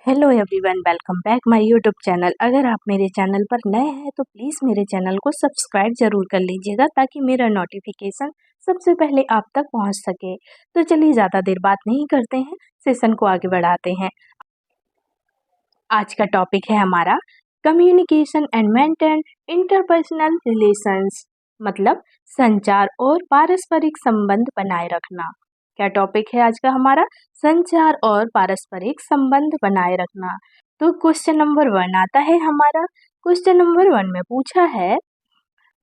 Hello everyone, welcome back my YouTube channel. अगर आप मेरे चैनल पर नए हैं तो प्लीज़ मेरे चैनल को सब्सक्राइब ज़रूर कर लीजिएगा ताकि मेरा नोटिफिकेशन सबसे पहले आप तक पहुंच सके। तो चलिए ज़्यादा देर बात नहीं करते हैं, सेशन को आगे बढ़ाते हैं। आज का टॉपिक है हमारा communication and maintain interpersonal relations, मतलब संचार और पारस्परिक संबंध बनाए रखना। क्या टॉपिक है आज का हमारा? संचार और पारस्परिक संबंध बनाए रखना। तो क्वेश्चन नंबर 1 आता है हमारा। क्वेश्चन नंबर 1 में पूछा है,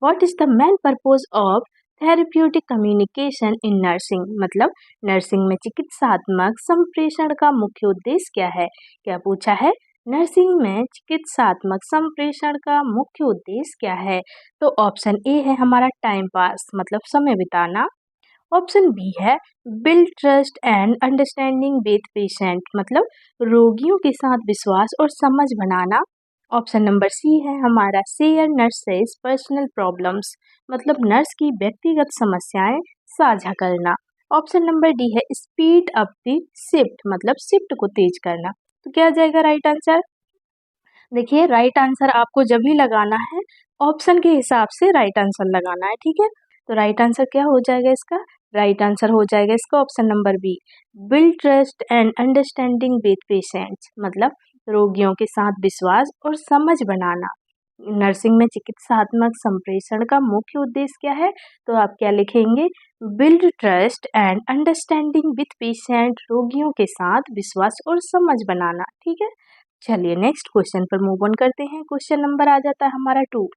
what is the main purpose of therapeutic communication in nursing, मतलब नर्सिंग में चिकित्सात्मक संप्रेषण का मुख्य उद्देश्य क्या है। क्या पूछा है? नर्सिंग में चिकित्सात्मक संप्रेषण का मुख्य उद्देश्य क्या है? तो ऑप्शन ए है हमारा टाइम पास, मतलब समय बिताना। ऑप्शन बी है build trust and understanding with patient, मतलब रोगियों के साथ विश्वास और समझ बनाना। ऑप्शन नंबर सी है हमारा शेयर नर्सेस पर्सनल प्रॉब्लम्स, मतलब नर्स की व्यक्तिगत समस्याएं साझा करना। ऑप्शन नंबर डी है स्पीड अप द शिफ्ट, मतलब शिफ्ट को तेज करना। तो क्या आ जाएगा राइट आंसर? देखिए, राइट आंसर आपको जब भी लगाना है ऑप्शन के हिसाब से राइट आंसर लगाना है, ठीक है। तो राइट आंसर क्या हो जाएगा इसका? राइट आंसर हो जाएगा इसका option number B, build trust and understanding with patients, मतलब रोगियों के साथ विश्वास और समझ बनाना। नर्सिंग में चिकित्सात्मक संप्रेषण का मुख्य उद्देश्य क्या है? तो आप क्या लिखेंगे? Build trust and understanding with patient, रोगियों के साथ विश्वास और समझ बनाना, ठीक है। चलिए नेक्स्ट क्वेश्चन पर मूव ऑन करते हैं। क्वेश्चन नंबर आ जाता है हमारा 2।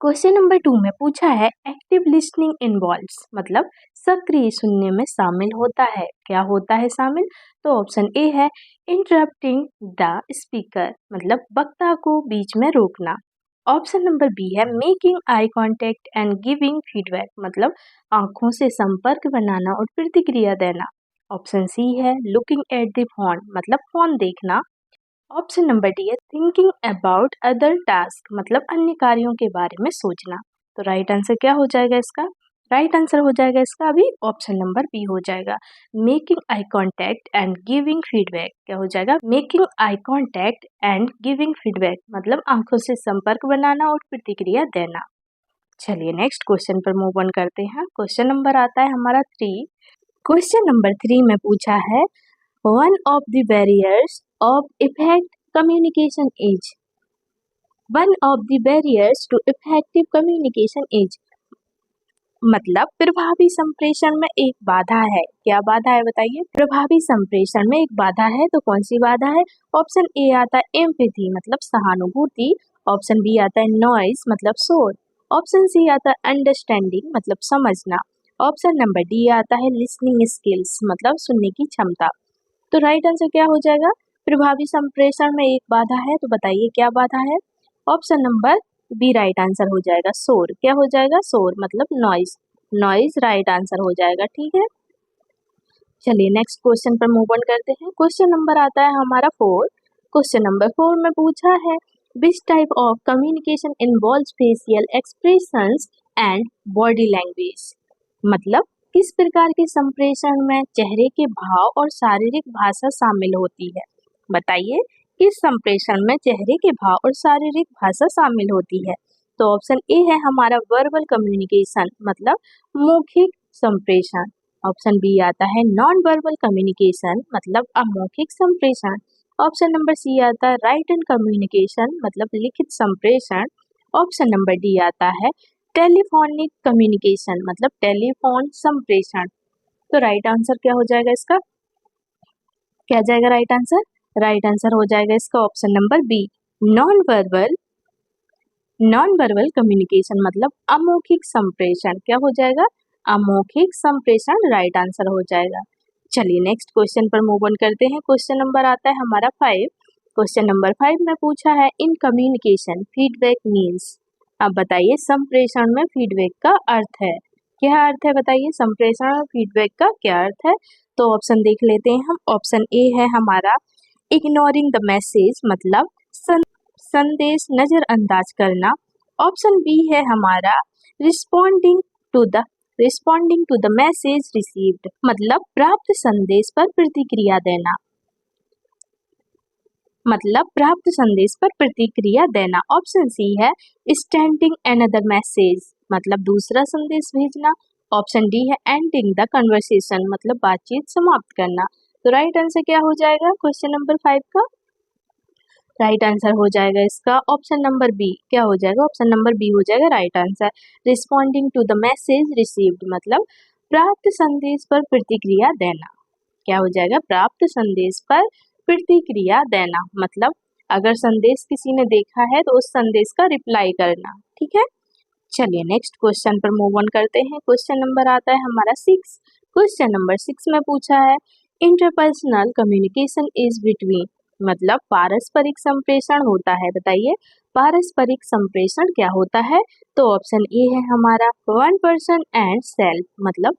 क्वेश्चन नंबर 2 में पूछा है, एक्टिव लिसनिंग इन्वॉल्व्स, मतलब सक्रिय सुनने में शामिल होता है। क्या होता है शामिल? तो ऑप्शन ए है इंटरप्टिंग द स्पीकर, मतलब वक्ता को बीच में रोकना। ऑप्शन नंबर बी है making eye contact and giving feedback, मतलब आंखों से संपर्क बनाना और प्रतिक्रिया देना। ऑप्शन सी है लुकिंग एट द फोन, मतलब फोन देखना। ऑप्शन नंबर डी है थिंकिंग अबाउट अदर टास्क, मतलब अन्य कार्यों के बारे में सोचना। तो राइट आंसर क्या हो जाएगा इसका? राइट आंसर हो जाएगा इसका अभी ऑप्शन नंबर बी हो जाएगा, making eye contact and giving feedback. क्या हो जाएगा? Making eye contact and giving feedback, मतलब आंखों से संपर्क बनाना और प्रतिक्रिया देना। चलिए नेक्स्ट क्वेश्चन पर मूव ऑन करते हैं। क्वेश्चन नंबर आता है हमारा 3। क्वेश्चन नंबर 3 में पूछा है, one of the barriers of effective communication is one of the barriers to effective communication is, मतलब प्रभावी संप्रेषण में एक बाधा है। क्या बाधा है बताइए? प्रभावी संप्रेषण में एक बाधा है, तो कौन सी बाधा है? ऑप्शन ए आता है एम्पैथी, मतलब सहानुभूति। ऑप्शन बी आता है नॉइज, मतलब शोर। ऑप्शन सी आता है अंडरस्टैंडिंग, मतलब समझना। ऑप्शन नंबर डी आता है लिसनिंग स्किल्स, मतलब सुनने की क्षमता। तो राइट आंसर क्या हो जाएगा? प्रभावी संप्रेषण में एक बाधा है, तो बताइए क्या बाधा है? Option number B right answer हो जाएगा, शोर। क्या हो जाएगा? शोर, मतलब नॉइज। नॉइज राइट आंसर हो जाएगा, ठीक है। चलिए नेक्स्ट क्वेश्चन पर मूव ऑन करते हैं। क्वेश्चन नंबर आता है हमारा 4। क्वेश्चन नंबर 4 में पूछा है, which type of communication involves facial expressions and body language, मतलब किस प्रकार के संप्रेषण में चेहरे के भाव और शारीरिक भाषा शामिल होती है। बताइए किस संप्रेषण में चेहरे के भाव और शारीरिक भाषा शामिल होती है। तो ऑप्शन ए है हमारा वर्बल कम्युनिकेशन, मतलब मौखिक संप्रेषण। ऑप्शन बी आता है नॉन वर्बल कम्युनिकेशन, मतलब अमौखिक संप्रेषण। ऑप्शन नंबर सी आता है राइटन कम्युनिकेशन, मतलब लिखित संप्रेषण। ऑप्शन नंबर डी आता है टेलीफोनिक कम्युनिकेशन, मतलब टेलीफोन संप्रेषण। तो राइट आंसर क्या हो जाएगा इसका? क्या जाएगा राइट आंसर? राइट आंसर हो जाएगा इसका option number B, non verbal communication, मतलब अमौखिक संप्रेषण। क्या हो जाएगा? अमौखिक संप्रेषण राइट आंसर हो जाएगा। चलिए नेक्स्ट क्वेश्चन पर मूव ऑन करते हैं। क्वेश्चन नंबर आता है हमारा 5। क्वेश्चन नंबर 5 में पूछा है, इन कम्युनिकेशन फीडबैक मीन्स। अब बताइए संप्रेषण में फीडबैक का अर्थ है। क्या अर्थ है बताइए? संप्रेषण और फीडबैक का क्या अर्थ है? तो ऑप्शन देख लेते हैं हम। ऑप्शन ए है हमारा इग्नोरिंग द मैसेज, मतलब संदेश नजरअंदाज करना। ऑप्शन बी है हमारा responding to the message received, मतलब प्राप्त संदेश पर प्रतिक्रिया देना। मतलब प्राप्त संदेश पर प्रतिक्रिया देना। ऑप्शन सी है स्टेंडिंग अनदर मैसेज, मतलब दूसरा संदेश भेजना। ऑप्शन डी है एंडिंग द कन्वर्सेशन, मतलब बातचीत समाप्त करना। तो राइट आंसर क्या हो जाएगा क्वेश्चन नंबर 5 का? राइट आंसर हो जाएगा इसका ऑप्शन नंबर बी। क्या हो जाएगा? ऑप्शन नंबर बी हो जाएगा right answer. Responding to the message received, मतलब प्राप्त संदेश पर प्रतिक्रिया देना। क्या हो जाएगा? प्राप्त संदेश पर प्रतिक्रिया देना, मतलब अगर संदेश किसी ने देखा है तो उस संदेश का रिप्लाई करना। ठीक है, चलिए नेक्स्ट क्वेश्चन पर मूव ऑन करते हैं। क्वेश्चन नंबर आता है हमारा 6। क्वेश्चन नंबर 6 में पूछा है इंटरपर्सनल कम्युनिकेशन इज बिटवीन, मतलब पारस्परिक संप्रेषण होता है। बताइए पारस्परिक संप्रेषण क्या होता है? तो ऑप्शन ए है हमारा वन पर्सन एंड सेल्फ, मतलब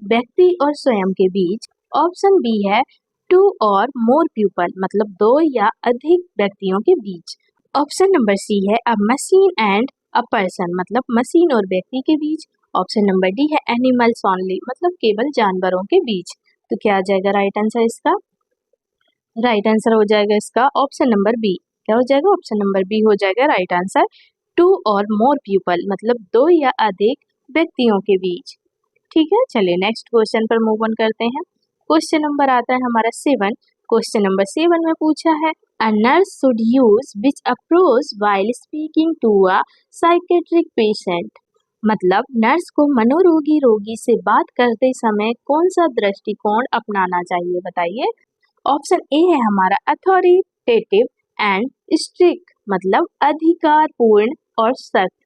व्यक्ति और स्वयं के बीच। ऑप्शन बी है टू और मोर पीपल, मतलब दो या अधिक व्यक्तियों के बीच। ऑप्शन नंबर सी है अ मशीन एंड अ पर्सन, मतलब मशीन और व्यक्ति के बीच। ऑप्शन नंबर डी है एनिमल्स ओनली, मतलब केवल जानवरों के बीच। तो क्या आ जाएगा राइट आंसर इसका? राइट आंसर हो जाएगा इसका ऑप्शन नंबर बी। क्या हो जाएगा? ऑप्शन नंबर बी हो जाएगा राइट आंसर। टू और मोर पीपल, मतलब दो या अधिक व्यक्तियों के बीच। ठीक है, चलिए नेक्स्ट क्वेश्चन पर मूव ऑन करते हैं। क्वेश्चन नंबर आता है हमारा 7। क्वेश्चन नंबर 7 में पूछा है a nurse should use which approach while speaking to a psychiatric patient, मतलब नर्स को मनोरोगी रोगी से बात करते समय कौन सा दृष्टिकोण अपनाना चाहिए? बताइए। ऑप्शन ए है हमारा अथॉरिटेटिव एंड स्ट्रिक्ट, मतलब अधिकारपूर्ण और सख्त।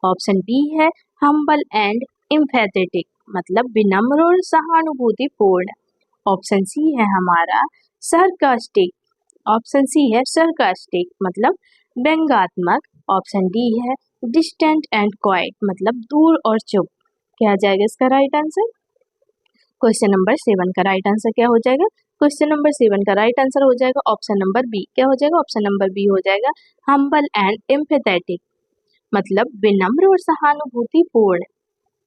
ऑप्शन बी है हम्बल एंड एम्पैथेटिक, मतलब विनम्र और सहानुभूतिपूर्ण। ऑप्शन सी है हमारा सरकास्टिक। ऑप्शन सी है सरकास्टिक, मतलब व्यंग्यात्मक। ऑप्शन डी है डिस्टेंट एंड क्वाइट, मतलब दूर और चुप। क्या आ जाएगा इसका राइट आंसर? क्वेश्चन नंबर 7 का राइट आंसर क्या हो जाएगा? क्वेश्चन नंबर 7 का राइट आंसर हो जाएगा ऑप्शन नंबर बी। क्या हो जाएगा? ऑप्शन नंबर बी हो जाएगा हम्बल एंड एम्पैथेटिक, मतलब विनम्र और सहानुभूतिपूर्ण।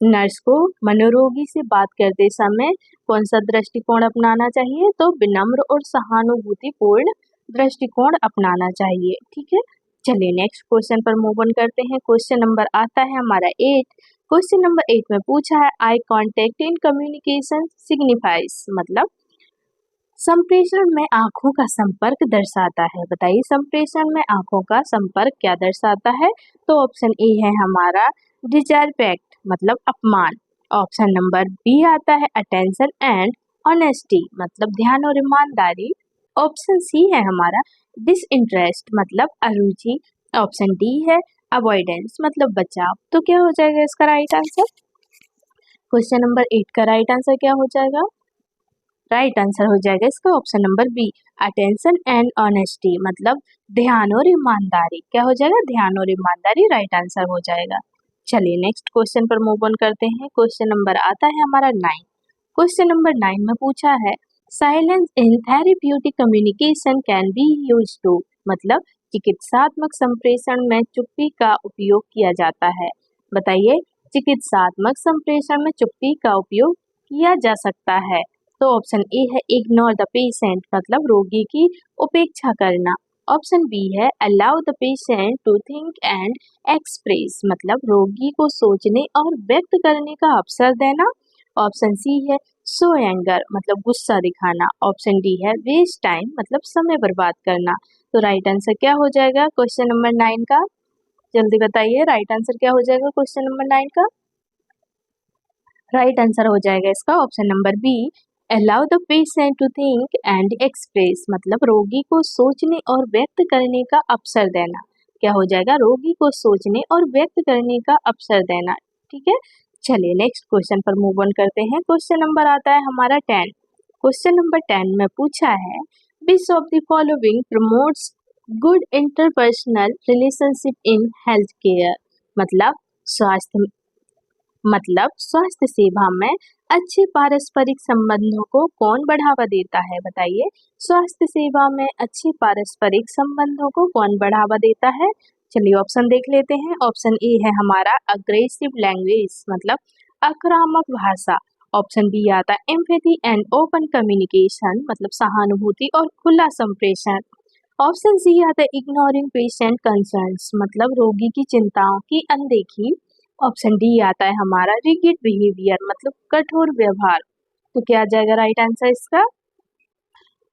नर्स को मनोरोगी से बात करते समय कौन सा दृष्टिकोण अपनाना चाहिए? तो विनम्र और सहानुभूतिपूर्ण दृष्टिकोण अपनाना चाहिए। ठीक है, चलिए नेक्स्ट क्वेश्चन पर मूव ऑन करते हैं। क्वेश्चन नंबर आता है हमारा 8। क्वेश्चन नंबर 8 में पूछा है eye contact in communication signifies, मतलब संप्रेषण में आंखों का संपर्क दर्शाता है। बताइए संप्रेषण में आंखों का संपर्क क्या दर्शाता है? तो ऑप्शन ए है हमारा डिसरिस्पेक्ट, मतलब अपमान। ऑप्शन नंबर बी आता है अटेंशन एंड ऑनेस्टी, मतलब ध्यान और ईमानदारी। ऑप्शन सी है हमारा डिसइंटरेस्ट, मतलब अरुचि। ऑप्शन डी है अवॉइडेंस, मतलब बचाव। तो क्या हो जाएगा इसका राइट आंसर? क्वेश्चन नंबर 8 का राइट आंसर क्या हो जाएगा? राइट आंसर हो जाएगा इसका option number B attention and honesty, मतलब ध्यान और ईमानदारी। क्या हो जाएगा? ध्यान और ईमानदारी राइट आंसर हो जाएगा। चलिए नेक्स्ट क्वेश्चन पर मूव ऑन करते हैं। क्वेश्चन नंबर आता है हमारा 9। क्वेश्चन नंबर 9 में पूछा है silence in therapeutic communication can be used to, मतलब चिकित्सात्मक संप्रेषण में चुप्पी का उपयोग किया जाता है। बताइए चिकित्सात्मक संप्रेषण में चुप्पी का उपयोग किया जा सकता है। तो ऑप्शन ए है इग्नोर द पेशेंट, मतलब रोगी की उपेक्षा करना। ऑप्शन बी है allow the patient to think and express, मतलब रोगी को सोचने और व्यक्त करने का अवसर देना। ऑप्शन सी है शो एंगर, मतलब गुस्सा दिखाना। ऑप्शन डी है वेस्ट टाइम, मतलब समय बर्बाद करना। तो राइट आंसर क्या हो जाएगा क्वेश्चन नंबर 9 का? जल्दी बताइए राइट आंसर क्या हो जाएगा क्वेश्चन नंबर 9 का? राइट आंसर हो जाएगा इसका option number B allow the patient to think and express, मतलब रोगी को सोचने और व्यक्त करने का अवसर देना। क्या हो जाएगा? रोगी को सोचने और व्यक्त करने का अवसर देना। ठीक है, चलिए नेक्स्ट क्वेश्चन पर मूव ऑन करते हैं। क्वेश्चन नंबर आता है हमारा 10। क्वेश्चन नंबर 10 में पूछा है which of the following promotes good interpersonal relationship in health care, मतलब स्वास्थ्य सेवा में अच्छे पारस्परिक संबंधों को कौन बढ़ावा देता है? बताइए स्वास्थ्य सेवा में अच्छे पारस्परिक संबंधों को कौन बढ़ावा देता है? चलिए ऑप्शन देख लेते हैं। ऑप्शन ए है हमारा अग्रेसिव लैंग्वेज, मतलब आक्रामक भाषा। ऑप्शन बी आता है एम्पैथी एंड ओपन कम्युनिकेशन, मतलब सहानुभूति और खुला संप्रेषण। ऑप्शन सी आता है इग्नोरिंग पेशेंट कंसर्न्स, मतलब रोगी की चिंताओं की अनदेखी। ऑप्शन डी आता है हमारा रिगिड बिहेवियर, मतलब कठोर व्यवहार। तो क्या आ जाएगा राइट आंसर इसका?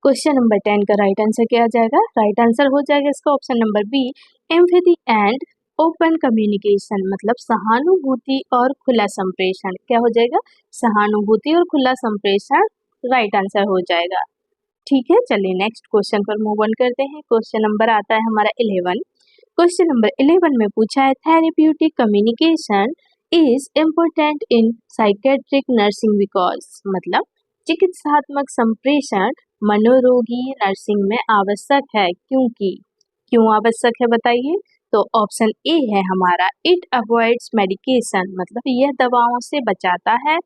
क्वेश्चन नंबर 10 का राइट आंसर क्या आ जाएगा? राइट आंसर हो जाएगा इसका option number B, empathy and open communication, मतलब सहानुभूति और खुला संप्रेषण। क्या हो जाएगा? सहानुभूति और खुला संप्रेषण राइट आंसर हो जाएगा। ठीक है, चलिए नेक्स्ट क्वेश्चन पर मूव ऑन करते हैं। क्वेश्चन नंबर आता है हमारा 11। क्वेश्चन नंबर 11 में पूछा है therapeutic communication is important in psychiatric nursing because, मतलब चिकित्सात्मक संप्रेषण मनोरोगी नर्सिंग में आवश्यक है क्योंकि। क्यों आवश्यक है बताइए? तो ऑप्शन ए है हमारा इट अवॉइड्स मेडिकेशन, मतलब यह दवाओं से बचाता है।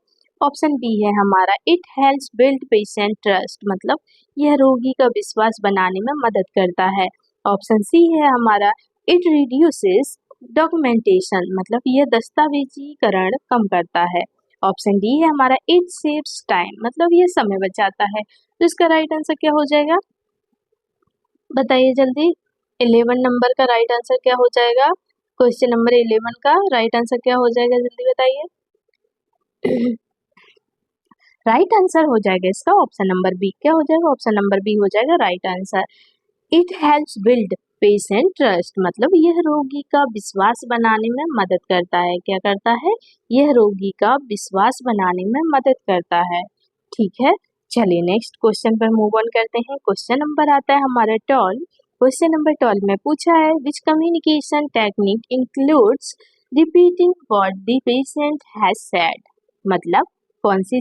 ऑप्शन बी है हमारा it helps build patient trust, मतलब यह रोगी का विश्वास बनाने में मदद करता है। ऑप्शन सी है हमारा इट रिड्यूसेस डॉक्यूमेंटेशन, मतलब यह दस्तावेजीकरण कम करता है। ऑप्शन डी है हमारा इट सेव्स टाइम, मतलब यह समय बचाता है। तो इसका राइट आंसर क्या हो जाएगा? बताइए जल्दी। 11 नंबर का राइट आंसर क्या हो जाएगा? क्वेश्चन नंबर 11 का राइट आंसर क्या हो जाएगा, जल्दी बताइए। राइट आंसर हो जाएगा इसका ऑप्शन नंबर बी। क्या हो जाएगा? ऑप्शन नंबर बी हो जाएगा right answer. It helps build patient trust, मतलब यह रोगी का विश्वास बनाने में मदद करता है। क्या करता है? यह रोगी का विश्वास बनाने में मदद करता है। ठीक है, चलिए नेक्स्ट क्वेश्चन पर मूव ऑन करते हैं। क्वेश्चन नंबर आता है हमारा 12। क्वेश्चन नंबर 12 में पूछा है which communication technique includes repeating what the patient has said, मतलब कौन सी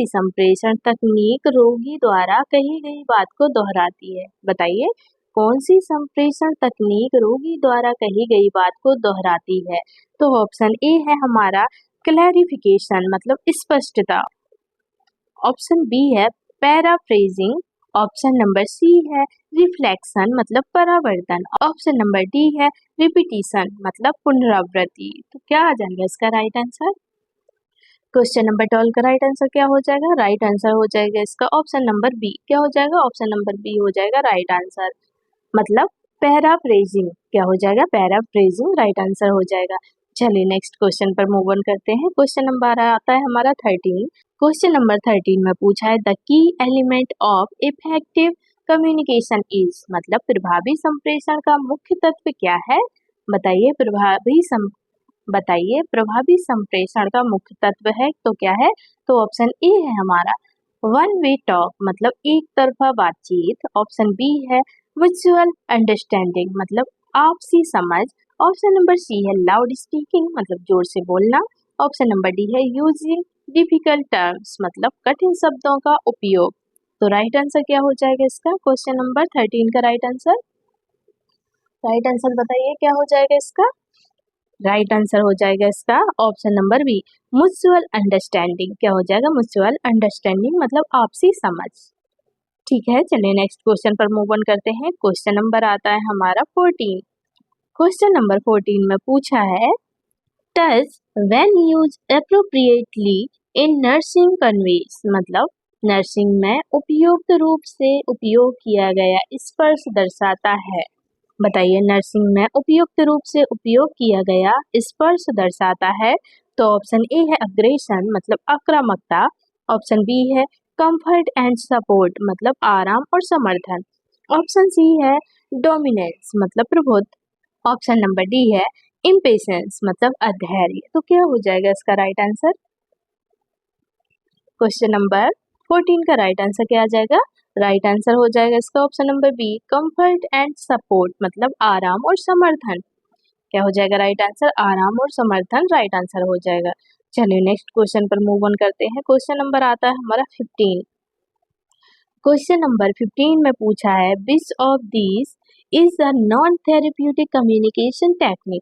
संप्रेषण तकनीक रोगी द्वारा कही गई बात को दोहराती है? बताइए, कौन सी संप्रेषण तकनीक रोगी द्वारा कही गई बात को दोहराती है? तो ऑप्शन ए है हमारा क्लैरिफिकेशन, मतलब स्पष्टता। ऑप्शन बी है पैराफ्रेजिंग। ऑप्शन नंबर सी है रिफ्लेक्शन, मतलब परावर्तन। ऑप्शन नंबर डी है रिपीटिशन, मतलब पुनरावृत्ति। तो क्या आ जाएगा इसका राइट आंसर? क्वेश्चन नंबर 12 का राइट आंसर क्या हो जाएगा? राइट आंसर हो जाएगा इसका ऑप्शन नंबर बी। क्या हो जाएगा? ऑप्शन नंबर बी हो जाएगा राइट आंसर, मतलब पैराफ्रेजिंग। क्या हो जाएगा? पैराफ्रेजिंग राइट आंसर हो जाएगा। चलिए नेक्स्ट क्वेश्चन पर मूव ऑन करते हैं। क्वेश्चन नंबर आता है हमारा 13। क्वेश्चन नंबर 13 में पूछा है the key element of effective communication is, मतलब प्रभावी संप्रेषण का मुख्य तत्व क्या है? बताइए, प्रभावी संप्रेषण का मुख्य तत्व है तो क्या है? तो ऑप्शन ए है हमारा वन वे टॉक, मतलब एक तरफा बातचीत। ऑप्शन बी है म्यूचुअल अंडरस्टैंडिंग, मतलब आपसी समझ। ऑप्शन नंबर सी है लाउड स्पीकिंग, मतलब जोर से बोलना। ऑप्शन नंबर डी है यूजिंग डिफिकल्ट टर्म्स, मतलब कठिन शब्दों का उपयोग। तो राइट आंसर क्या हो जाएगा इसका? क्वेश्चन नंबर 13 का राइट आंसर बताइए क्या हो जाएगा इसका? राइट आंसर हो जाएगा इसका option number B, mutual understanding. क्या हो जाएगा? म्यूचुअल अंडरस्टैंडिंग, मतलब आपसी समझ। ठीक है, चलिए नेक्स्ट क्वेश्चन पर मूव ऑन करते हैं। क्वेश्चन नंबर आता है हमारा 14। क्वेश्चन नंबर 14 में पूछा है touch when use appropriately in nursing conveys, मतलब नर्सिंग में उपयुक्त रूप से उपयोग किया गया स्पर्श दर्शाता है। बताइए, नर्सिंग में उपयुक्त रूप से उपयोग किया गया स्पर्श दर्शाता है। तो ऑप्शन ए है अग्रेशन, मतलब आक्रामकता। ऑप्शन बी है कंफर्ट एंड सपोर्ट, मतलब आराम और समर्थन। ऑप्शन सी है डोमिनेंस, मतलब प्रभुत्व। ऑप्शन नंबर डी है इम्पेशेंस, मतलब अधैर्य। तो क्या हो जाएगा इसका राइट आंसर? क्वेश्चन नंबर 14 का राइट आंसर क्या आ जाएगा? राइट आंसर हो जाएगा इसका option number B, comfort and support, मतलब आराम और समर्थन। क्या हो जाएगा राइट आंसर? आराम और समर्थन राइट आंसर हो जाएगा। चलिए नेक्स्ट क्वेश्चन पर मूव ऑन करते हैं। क्वेश्चन नंबर आता है हमारा 15। क्वेश्चन नंबर 15 में पूछा है which of these is a non therapeutic communication technique.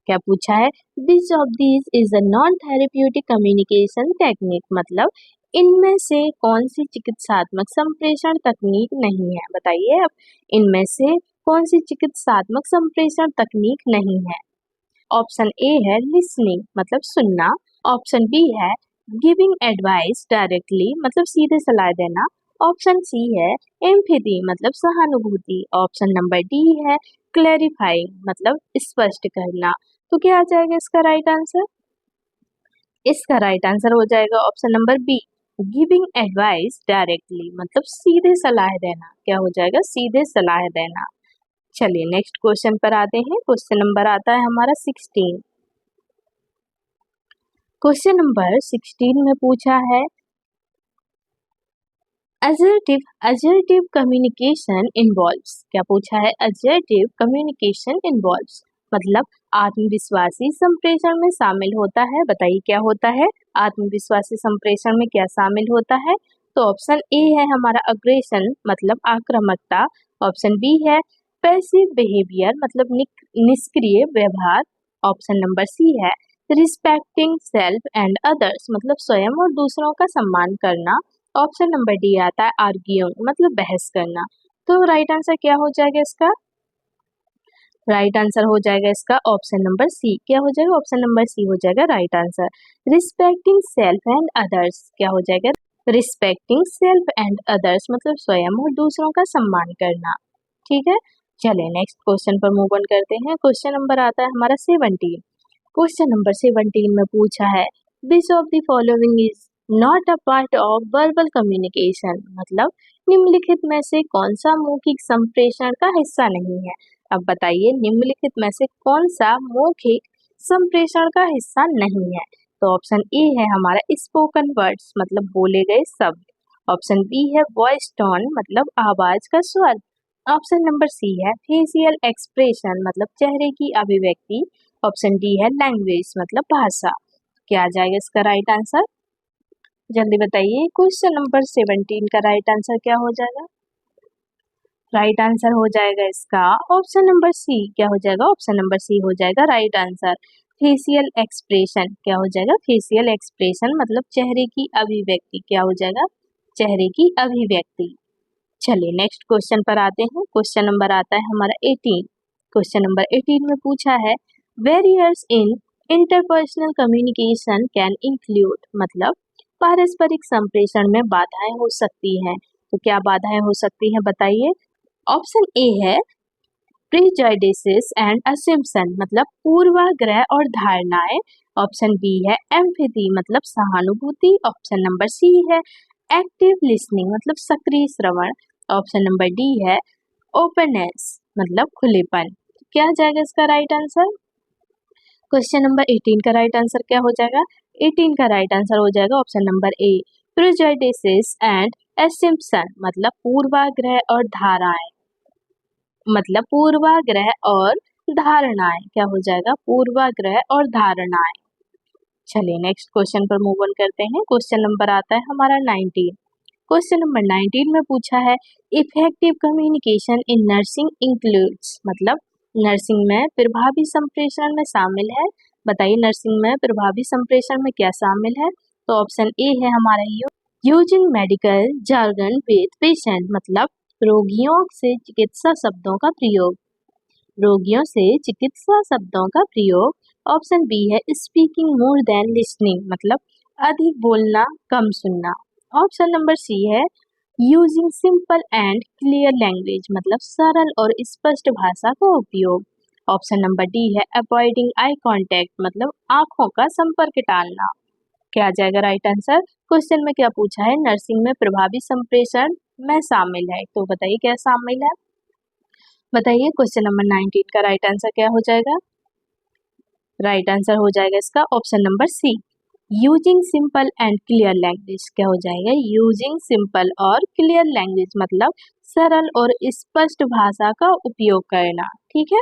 क्या पूछा है? Which of these is a non therapeutic communication technique, मतलब इनमें से कौन सी चिकित्सात्मक संप्रेषण तकनीक नहीं है? बताइए, अब इनमें से कौन सी चिकित्सात्मक संप्रेषण तकनीक नहीं है? ऑप्शन ए है लिसनिंग, मतलब सुनना। ऑप्शन बी है गिविंग एडवाइस डायरेक्टली, मतलब सीधे सलाह देना। ऑप्शन सी है एम्पैथी मतलब सहानुभूति। ऑप्शन नंबर डी है क्लैरिफाइंग मतलब स्पष्ट करना। तो क्या आ जाएगा इसका राइट आंसर? इसका राइट आंसर हो जाएगा option number be giving advice directly मतलब सीधे सलाह देना। क्या हो जाएगा? सीधे सलाह देना। चलिए नेक्स्ट क्वेश्चन पर आते हैं। क्वेश्चन नंबर आता है हमारा 16। क्वेश्चन नंबर 16 में पूछा है assertive communication involves। क्या पूछा है? assertive communication involves मतलब आत्मविश्वासी संप्रेषण में शामिल होता है। बताइए क्या होता है? आत्मविश्वासी संप्रेषण में क्या शामिल होता है? तो ऑप्शन ए है हमारा अग्रेशन मतलब आक्रामकता। ऑप्शन बी है पैसिव बिहेवियर मतलब निष्क्रिय व्यवहार। ऑप्शन नंबर सी है रिस्पेक्टिंग सेल्फ एंड अदर्स मतलब स्वयं और दूसरों का सम्मान करना। ऑप्शन नंबर डी आता है आर्ग्यूइंग मतलब बहस करना। तो राइट आंसर क्या हो जाएगा इसका? राइट आंसर हो जाएगा इसका ऑप्शन नंबर सी। क्या हो जाएगा? ऑप्शन नंबर सी हो जाएगा right answer. Respecting self and others क्या हो जाएगा? रिस्पेक्टिंग सेल्फ एंड अदर्स मतलब स्वयं और दूसरों का सम्मान करना। ठीक है, चलिए नेक्स्ट क्वेश्चन पर मूव ऑन करते हैं। क्वेश्चन नंबर आता है हमारा 17। क्वेश्चन नंबर 17 में पूछा है which of the following is not a part of verbal communication मतलब निम्नलिखित में से कौन सा मौखिक संप्रेषण का हिस्सा नहीं है। अब बताइए निम्नलिखित में से कौन सा मौखिक संप्रेषण का हिस्सा नहीं है। तो ऑप्शन ए है हमारा स्पोकन वर्ड्स मतलब बोले गए शब्द। ऑप्शन बी है वॉइस टोन मतलब आवाज का स्वर। ऑप्शन नंबर सी है फेशियल एक्सप्रेशन मतलब चेहरे की अभिव्यक्ति। ऑप्शन डी है लैंग्वेज मतलब भाषा। क्या आ जाएगा इसका राइट आंसर? जल्दी बताइए। क्वेश्चन नंबर 17 का राइट आंसर क्या हो जाएगा? राइट आंसर हो जाएगा इसका ऑप्शन नंबर सी। क्या हो जाएगा? ऑप्शन नंबर सी हो जाएगा राइट आंसर। फेशियल एक्सप्रेशन क्या हो जाएगा? फेशियल एक्सप्रेशन मतलब चेहरे की अभिव्यक्ति। क्या हो जाएगा? चेहरे की अभिव्यक्ति। चलिए नेक्स्ट क्वेश्चन पर आते हैं। क्वेश्चन नंबर आता है हमारा 18। क्वेश्चन नंबर 18 में पूछा है barriers in interpersonal communication can include मतलब पारस्परिक संप्रेषण में बाधाएं हो सकती हैं। तो क्या बाधाएं हो सकती हैं बताइए। ऑप्शन ए है प्रीजुडिसेस एंड असम्पशन मतलब पूर्वाग्रह और धारणाएं। ऑप्शन बी है एम्पैथी मतलब सहानुभूति। ऑप्शन नंबर सी है एक्टिव लिसनिंग मतलब सक्रिय श्रवण। ऑप्शन नंबर डी है ओपननेस मतलब खुलेपन। क्या आ जाएगा इसका राइट आंसर? क्वेश्चन नंबर 18 का राइट आंसर क्या हो जाएगा? 18 का राइट आंसर हो जाएगा option number A prejudices and assumption मतलब पूर्वाग्रह और धाराएं मतलब पूर्वाग्रह और धारणाएं। क्या हो जाएगा? पूर्वाग्रह और धारणाएं। चलिए नेक्स्ट क्वेश्चन पर मूव ऑन करते हैं। क्वेश्चन नंबर आता है हमारा 19। क्वेश्चन नंबर 19 में पूछा है effective communication in nursing includes मतलब नर्सिंग में प्रभावी संप्रेषण में शामिल है। बताइए नर्सिंग में प्रभावी संप्रेषण में क्या शामिल है। तो ऑप्शन ए है हमारा using medical jargon with patient मतलब रोगियों से चिकित्सा शब्दों का प्रयोग। रोगियों से चिकित्सा शब्दों का प्रयोग। ऑप्शन बी है स्पीकिंग मोर देन लिसनिंग मतलब अधिक बोलना कम सुनना। ऑप्शन नंबर सी है using simple and clear language मतलब सरल और स्पष्ट भाषा का उपयोग। ऑप्शन नंबर डी है अवॉइडिंग आई कांटेक्ट मतलब आंखों का संपर्क टालना। क्या आ जाएगा राइट आंसर? क्वेश्चन में क्या पूछा है? नर्सिंग में प्रभावी संप्रेषण में शामिल है। तो बताइए क्या शामिल है? बताइए क्वेश्चन नंबर 19 का राइट आंसर क्या हो जाएगा? राइट आंसर हो जाएगा इसका option number C using simple and clear language. क्या हो जाएगा? यूजिंग सिंपल और क्लियर लैंग्वेज मतलब सरल और स्पष्ट भाषा का उपयोग करना। ठीक है,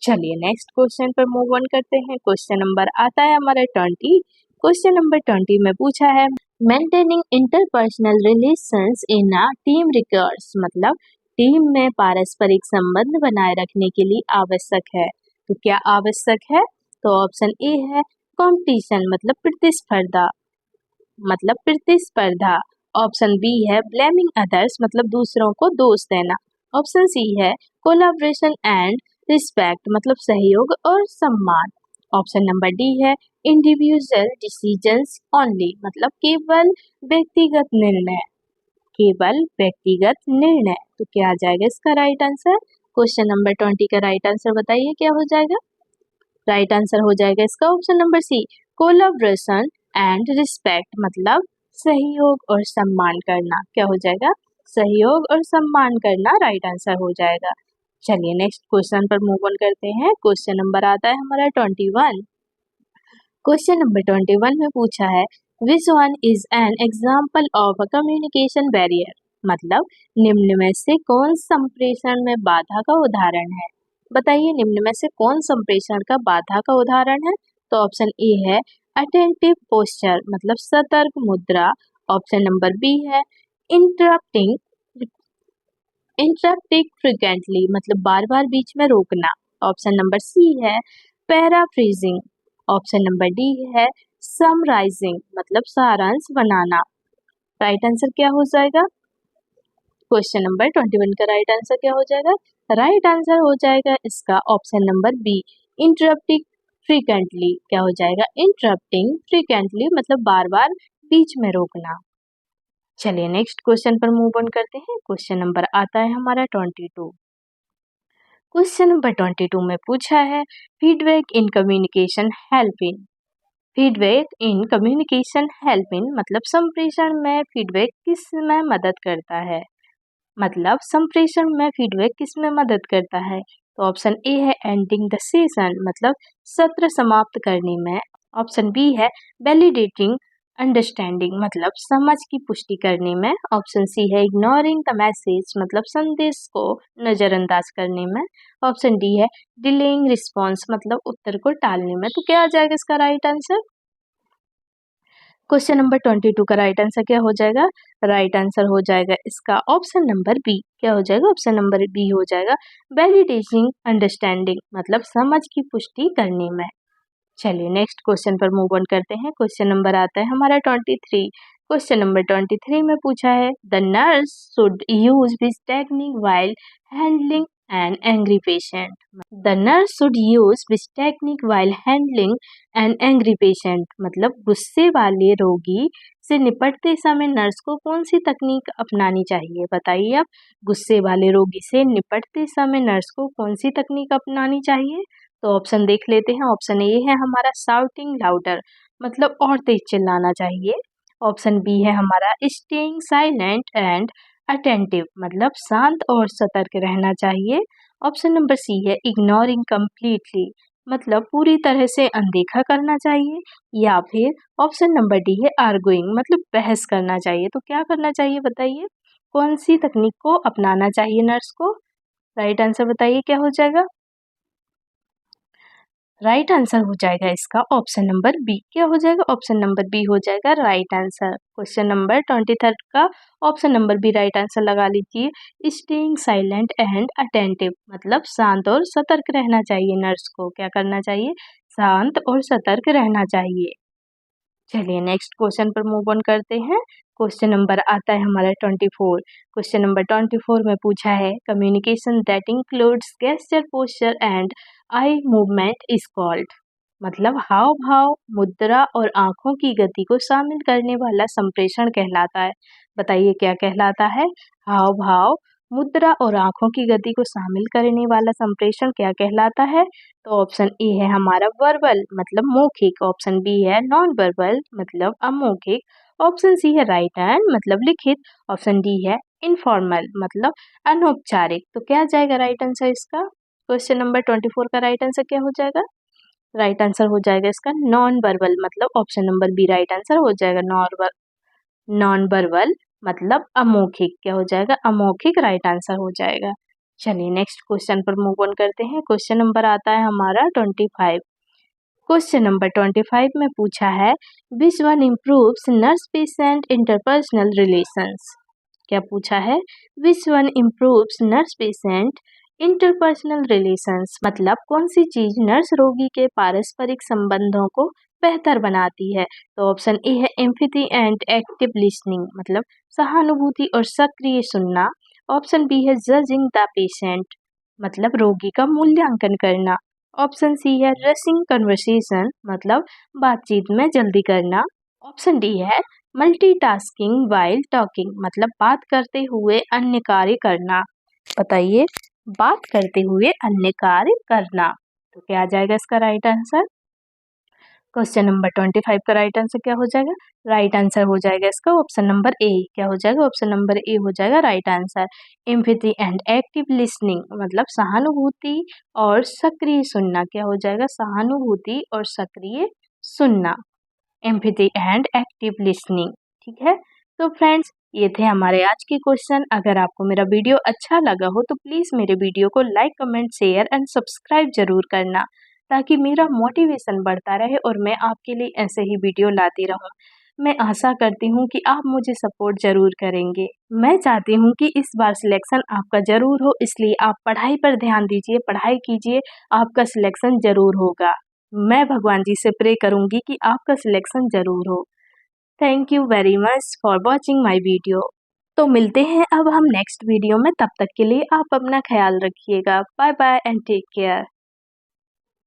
चलिए नेक्स्ट क्वेश्चन पर मूव ऑन करते हैं। क्वेश्चन नंबर आता है हमारा 20। क्वेश्चन नंबर 20 में पूछा है maintaining interpersonal relations in a team requires मतलब टीम में पारस्परिक संबंध बनाए रखने के लिए आवश्यक है। तो क्या आवश्यक है? तो ऑप्शन ए है कंपटीशन मतलब प्रतिस्पर्धा। ऑप्शन बी है ब्लेमिंग अदर्स मतलब दूसरों को दोष देना। ऑप्शन सी है कोलैबोरेशन एंड रिस्पेक्ट मतलब सहयोग और सम्मान। ऑप्शन नंबर डी है इंडिविजुअल डिसीजंस ओनली मतलब केवल व्यक्तिगत निर्णय। केवल व्यक्तिगत निर्णय। तो क्या आ जाएगा इसका राइट आंसर? क्वेश्चन नंबर 20 का राइट आंसर बताइए क्या हो जाएगा? राइट आंसर हो जाएगा इसका option number C, collaboration and respect, मतलब सहयोग और सम्मान करना। क्या हो जाएगा? सहयोग और सम्मान करना राइट आंसर हो जाएगा। चलिए नेक्स्ट क्वेश्चन पर मूव ऑन करते हैं। क्वेश्चन नंबर आता है हमारा 21। क्वेश्चन नंबर 21 में पूछा है which one is an example of a communication barrier, मतलब निम्न में से कौन संप्रेषण में बाधा का उदाहरण है? बताइए निम्न में से कौन संप्रेषण का बाधा का उदाहरण है? तो ऑप्शन ए है अटेंटिव पोस्चर, मतलब सतर्क मुद्रा। ऑप्शन नंबर बी है इंटरप्टिंग फ्रिक्वेंटली, मतलब बार बार बीच में रोकना। ऑप्शन नंबर सी है पैराफ्रीजिंग। ऑप्शन नंबर डी है समराइजिंग, मतलब सारांश बनाना। राइट आंसर क्या हो जाएगा? क्वेश्चन नंबर 21 का राइट आंसर क्या हो जाएगा? राइट आंसर हो जाएगा इसका option number B, interrupting frequently. क्या हो जाएगा? इंटरप्टिंग फ्रीक्वेंटली, मतलब बार बार बीच में रोकना। चलिए नेक्स्ट क्वेश्चन पर मूव ऑन करते हैं। क्वेश्चन नंबर आता है हमारा 22। क्वेश्चन नंबर 22 में पूछा है feedback in communication help in. Feedback in communication help in, मतलब संप्रेषण में फीडबैक किस में मदद करता है? मतलब संप्रेषण में फीडबैक किस में मदद करता है? तो ऑप्शन ए है एंडिंग द सेशन, मतलब सत्र समाप्त करने में। ऑप्शन बी है वैलिडेटिंग अंडरस्टैंडिंग, मतलब समझ की पुष्टि करने में। ऑप्शन सी है इग्नोरिंग द मैसेज, मतलब संदेश को नजरअंदाज करने में। ऑप्शन डी है डिलेइंग रिस्पॉन्स, मतलब उत्तर को टालने में। तो क्या आ जाएगा इसका राइट आंसर? क्वेश्चन नंबर 22 का राइट आंसर क्या हो जाएगा? राइट आंसर हो जाएगा इसका ऑप्शन नंबर बी। क्या हो जाएगा? ऑप्शन नंबर बी हो जाएगा वैलिडेटिंग अंडरस्टैंडिंग, मतलब समझ की पुष्टि करने में। चलिए नेक्स्ट क्वेश्चन पर मूव ऑन करते हैं। क्वेश्चन नंबर आता है हमारा 23। क्वेश्चन नंबर 23 में पूछा है the nurse should use this technique while handling an angry patient. The nurse should use this technique while handling an angry patient, मतलब गुस्से वाले रोगी से निपटते समय नर्स को कौन सी तकनीक अपनानी चाहिए? बताइए आप, गुस्से वाले रोगी से निपटते समय नर्स को कौन सी तकनीक अपनानी चाहिए? तो ऑप्शन देख लेते हैं। ऑप्शन ए है हमारा शाउटिंग लाउडर, मतलब और तेज चिल्लाना चाहिए। ऑप्शन बी है हमारा स्टेइंग साइलेंट एंड अटेंटिव, मतलब शांत और सतर्क रहना चाहिए। ऑप्शन नंबर सी है इग्नोरिंग कम्प्लीटली, मतलब पूरी तरह से अनदेखा करना चाहिए। या फिर ऑप्शन नंबर डी है आर्गुइंग, मतलब बहस करना चाहिए। तो क्या करना चाहिए बताइए? कौन सी तकनीक को अपनाना चाहिए नर्स को? राइट आंसर बताइए क्या हो जाएगा? राइट आंसर हो जाएगा इसका ऑप्शन नंबर बी। क्या हो जाएगा? ऑप्शन नंबर बी हो जाएगा राइट आंसर। क्वेश्चन नंबर 23 का option number B right answer लगा लीजिए। स्टेइंग साइलेंट एंड अटेंटिव, मतलब शांत और सतर्क रहना चाहिए नर्स को। क्या करना चाहिए? शांत और सतर्क रहना चाहिए। चलिए नेक्स्ट क्वेश्चन पर मूव ऑन करते हैं। क्वेश्चन नंबर आता है हमारा 24। क्वेश्चन नंबर 24 में पूछा है communication that includes gesture posture and eye movement is called, मतलब हाव भाव मुद्रा और आंखों की गति को शामिल करने वाला संप्रेषण कहलाता है। बताइए क्या कहलाता है? हाव भाव मुद्रा और आंखों की गति को शामिल करने वाला संप्रेषण क्या कहलाता है? तो ऑप्शन ए है हमारा वर्बल, मतलब मौखिक। ऑप्शन बी है नॉन वर्बल, मतलब अमौखिक। ऑप्शन सी है राइट हैंड, मतलब लिखित। ऑप्शन डी है इनफॉर्मल, मतलब अनौपचारिक। तो क्या जाएगा राइट आंसर इसका? क्वेश्चन नंबर 24 का राइट आंसर क्या हो जाएगा? राइट आंसर हो जाएगा इसका नॉन वर्बल, मतलब option number B right answer हो जाएगा। नॉन वर्बल मतलब अमौखिक। क्या हो जाएगा? अमौखिक राइट आंसर हो जाएगा। चलिए नेक्स्ट क्वेश्चन पर मूव ऑन करते हैं। क्वेश्चन नंबर आता है हमारा 25। क्वेश्चन नंबर 25 में पूछा है which one improves nurse patient interpersonal relations. क्या पूछा है? Which one improves nurse patient interpersonal relations, मतलब कौन सी चीज नर्स रोगी के पारस्परिक संबंधों को बेहतर बनाती है? तो ऑप्शन ए है एम्पैथी एंड एक्टिव लिसनिंग, मतलब सहानुभूति और सक्रिय सुनना। ऑप्शन बी है जजिंग द पेशेंट, मतलब रोगी का मूल्यांकन करना। ऑप्शन सी है रशिंग कन्वर्सेशन, मतलब बातचीत में जल्दी करना। ऑप्शन डी है मल्टीटास्किंग वाइल टॉकिंग मतलब बात करते हुए अन्य कार्य करना। बताइए, बात करते हुए अन्य कार्य करना। तो क्या आ जाएगा इसका राइट आंसर? क्वेश्चन नंबर 25 का राइट आंसर क्या हो जाएगा? राइट आंसर हो जाएगा इसका ऑप्शन नंबर ए। क्या हो जाएगा? ऑप्शन नंबर ए हो जाएगा right answer. Empathy and active listening मतलब सहानुभूति और सक्रिय सुनना। क्या हो जाएगा? सहानुभूति और सक्रिय सुनना। Empathy and active listening. ठीक है, तो फ्रेंड्स ये थे हमारे आज के क्वेश्चन। अगर आपको मेरा वीडियो अच्छा लगा हो तो प्लीज़ मेरे वीडियो को like, comment, share and subscribe जरूर करना, ताकि मेरा मोटिवेशन बढ़ता रहे और मैं आपके लिए ऐसे ही वीडियो लाती रहूं। मैं आशा करती हूं कि आप मुझे सपोर्ट ज़रूर करेंगे। मैं चाहती हूं कि इस बार सिलेक्शन आपका ज़रूर हो, इसलिए आप पढ़ाई पर ध्यान दीजिए, पढ़ाई कीजिए, आपका सिलेक्शन ज़रूर होगा। मैं भगवान जी से प्रे करूंगी कि आपका सिलेक्शन ज़रूर हो। Thank you very much for watching my video. तो मिलते हैं अब हम नेक्स्ट वीडियो में, तब तक के लिए आप अपना ख्याल रखिएगा। Bye bye and take care.